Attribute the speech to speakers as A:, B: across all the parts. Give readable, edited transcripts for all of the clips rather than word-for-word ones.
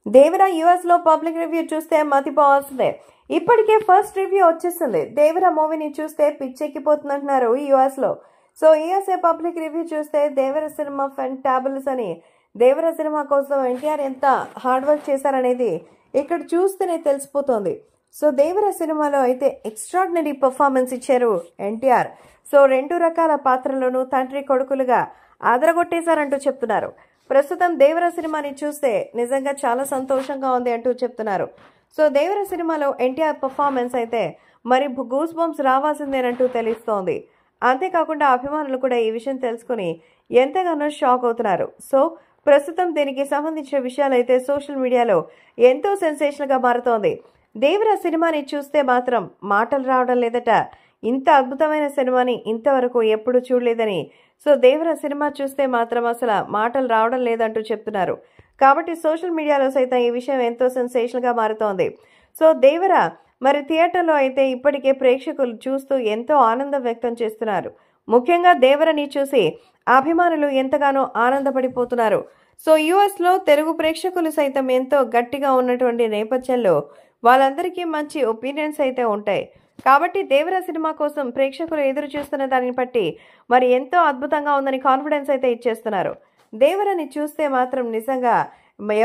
A: దేవర US లో public review చూస్తే మతిపోవాల్సిందే. ఇప్పటికే ఫస్ట్ రివ్యూ వచ్చేసింది. దేవర మూవీని చూస్తే పిచ్చెక్కిపోతుందంటున్నారు యుఎస్ లో. సో యుఎస్ఏ పబ్లిక్ రివ్యూ చూస్తే దేవర సినిమా ఫెంటాబుల్స్ అని, దేవర సినిమా కోసం ఎన్టీఆర్ ఎంత హార్డ్ వర్క్ చేశారనేది ఇక్కడ చూస్తేనే తెలిసిపోతుంది. సో దేవర సినిమాలో అయితే ఎక్స్ట్రాడినరీ పర్ఫార్మెన్స్ ఇచ్చారు ఎన్టీఆర్. సో 2 రకాల పాత్రలను తండ్రి కొడుకులుగా అదరగొట్టేశారంటూ చెప్తున్నారు. ప్రస్తుతం దేవర సినిమాని చూస్తే నిజంగా చాలా సంతోషంగా ఉంది అంటూ చెప్తున్నారు. సో దేవర సినిమాలో ఎన్టీఆర్ పర్ఫార్మెన్స్ అయితే మరి గూస్ బంప్స్ రావాల్సిందేనంటూ తెలుస్తోంది. అంతేకాకుండా అభిమానులు కూడా ఈ విషయం తెలుసుకుని ఎంతగానో షాక్ అవుతున్నారు. సో ప్రస్తుతం దీనికి సంబంధించిన విషయాలైతే సోషల్ మీడియాలో ఎంతో సెన్సేషనల్ గా మారుతోంది. దేవర సినిమాని చూస్తే మాత్రం మాటలు రావడం లేదట. ఇంత అద్భుతమైన సినిమాని ఇంతవరకు ఎప్పుడు చూడలేదని, సో దేవర సినిమా చూస్తే మాత్రం అసలు మాటలు రావడం లేదంటూ చెప్తున్నారు. కాబట్టి సోషల్ మీడియాలో సైతం ఈ విషయం ఎంతో సెన్సేషనల్ గా మారుతోంది. సో దేవర మరి థియేటర్లో అయితే ఇప్పటికే ప్రేక్షకులు చూస్తూ ఎంతో ఆనందం వ్యక్తం చేస్తున్నారు. ముఖ్యంగా దేవరని చూసి అభిమానులు ఎంతగానో ఆనందపడిపోతున్నారు. సో యుఎస్ లో తెలుగు ప్రేక్షకులు సైతం ఎంతో గట్టిగా ఉన్నటువంటి నేపథ్యంలో వాళ్ళందరికీ మంచి ఒపీనియన్స్ అయితే ఉంటాయి. కాబట్టి దేవర సినిమా కోసం ప్రేక్షకులు ఎదురు చూస్తున్న దానిని బట్టి మరి ఎంతో అద్భుతంగా ఉందని కాన్ఫిడెన్స్ అయితే ఇచ్చేస్తున్నారు. దేవరని చూస్తే మాత్రం నిజంగా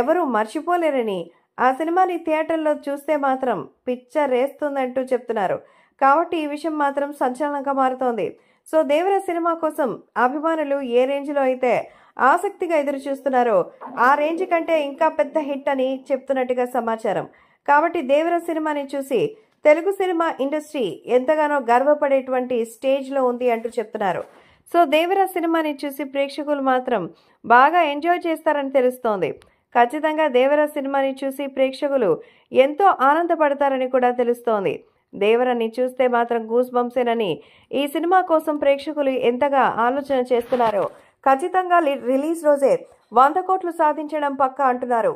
A: ఎవరూ మర్చిపోలేరని, ఆ సినిమాని థియేటర్లో చూస్తే మాత్రం పిక్చర్ వేస్తుందంటూ చెప్తున్నారు. కాబట్టి ఈ విషయం మాత్రం సంచలనంగా మారుతోంది. సో దేవర సినిమా కోసం అభిమానులు ఏ రేంజ్లో అయితే ఆసక్తిగా ఎదురు చూస్తున్నారో ఆ రేంజ్ కంటే ఇంకా పెద్ద హిట్ అని చెప్తున్నట్టుగా సమాచారం. కాబట్టి దేవర సినిమాని చూసి తెలుగు సినిమా ఇండస్ట్రీ ఎంతగానో గర్వపడేటువంటి స్టేజ్లో ఉంది అంటూ చెప్తున్నారు. సో దేవర సినిమాని చూసి ప్రేక్షకులు మాత్రం బాగా ఎంజాయ్ చేస్తారని తెలుస్తోంది. ఖచ్చితంగా దేవర సినిమాని చూసి ప్రేక్షకులు ఎంతో ఆనందపడతారని కూడా తెలుస్తోంది. దేవరని చూస్తే మాత్రం గూస్ బంప్సేనని, ఈ సినిమా కోసం ప్రేక్షకులు ఎంతగా ఆలోచన చేస్తున్నారో ఖచ్చితంగా రిలీజ్ రోజే 100 కోట్లు సాధించడం పక్కా అంటున్నారు.